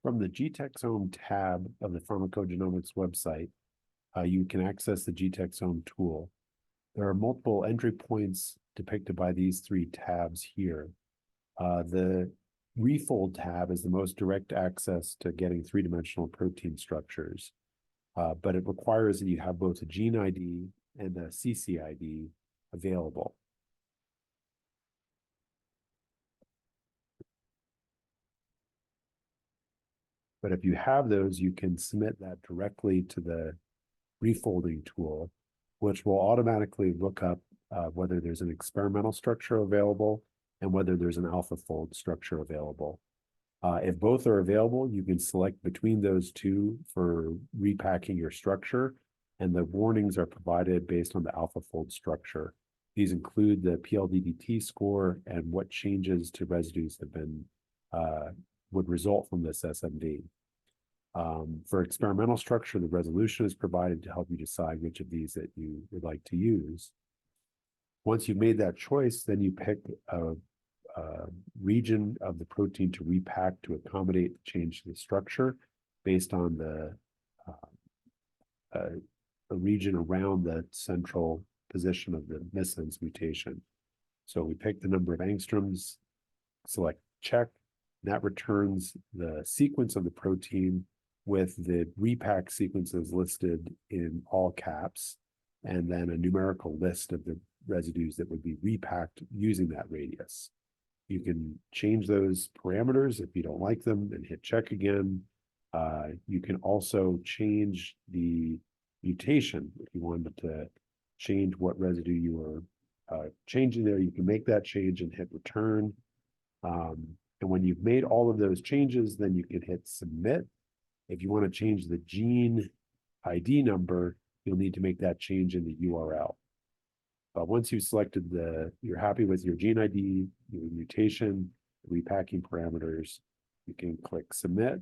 From the GTExome tab of the pharmacogenomics website, you can access the GTExome tool. There are multiple entry points depicted by these three tabs here. The Refold tab is the most direct access to getting three-dimensional protein structures, but it requires that you have both a gene ID and a CCID available. But if you have those, you can submit that directly to the refolding tool, which will automatically look up whether there's an experimental structure available and whether there's an AlphaFold structure available. If both are available, you can select between those two for repacking your structure, and the warnings are provided based on the AlphaFold structure. These include the PLDDT score and what changes to residues have been would result from this SMD. For experimental structure, the resolution is provided to help you decide which of these that you would like to use. Once you've made that choice, then you pick a region of the protein to repack to accommodate the change to the structure based on the region around the central position of the missense mutation. So we pick the number of angstroms, select check, and that returns the sequence of the protein with the repack sequences listed in all caps, and then a numerical list of the residues that would be repacked using that radius. You can change those parameters if you don't like them and hit check again. You can also change the mutation. If you wanted to change what residue you were changing there, you can make that change and hit return. And when you've made all of those changes, then you can hit submit. If you want to change the gene ID number, you'll need to make that change in the URL. But once you've selected you're happy with your gene ID, your mutation, repacking parameters, you can click submit,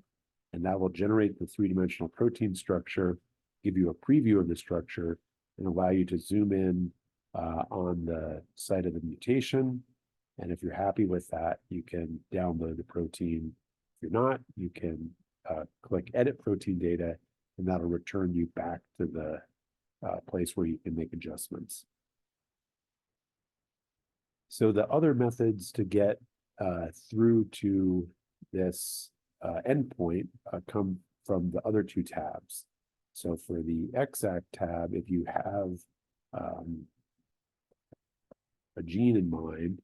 and that will generate the three-dimensional protein structure, give you a preview of the structure, and allow you to zoom in on the site of the mutation. And if you're happy with that, you can download the protein. If you're not, you can click edit protein data, and that'll return you back to the place where you can make adjustments. So the other methods to get through to this endpoint come from the other two tabs. So for the exact tab, if you have a gene in mind,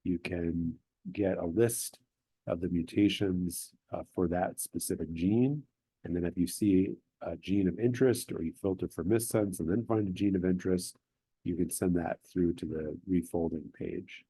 you can get a list of the mutations for that specific gene. And then if you see a gene of interest, or you filter for missense and then find a gene of interest, you can send that through to the refolding page.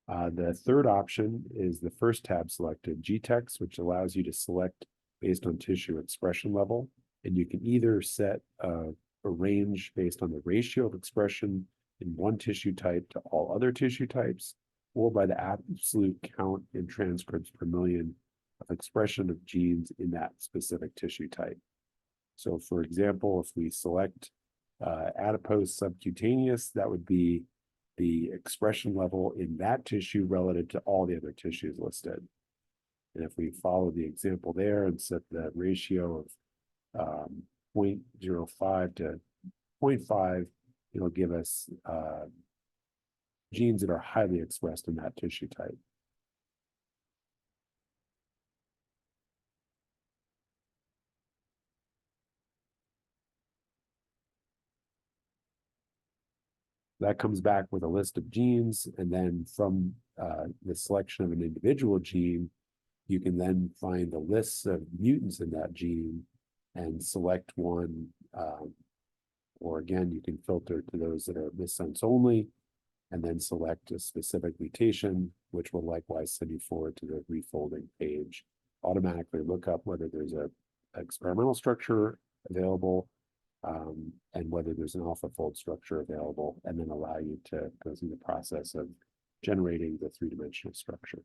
The third option is the first tab selected, GTEx, which allows you to select based on tissue expression level. And you can either set a range based on the ratio of expression in one tissue type to all other tissue types, or by the absolute count in transcripts per million of expression of genes in that specific tissue type. So for example, if we select adipose subcutaneous, that would be the expression level in that tissue relative to all the other tissues listed. And if we follow the example there and set the ratio of 0.05 to 0.5, it'll give us genes that are highly expressed in that tissue type. That comes back with a list of genes, and then from the selection of an individual gene, you can then find a list of mutants in that gene and select one, or again, you can filter to those that are missense only, and then select a specific mutation, which will likewise send you forward to the refolding page. Automatically look up whether there's an experimental structure available, and whether there's an AlphaFold structure available, and then allow you to go through the process of generating the three-dimensional structure.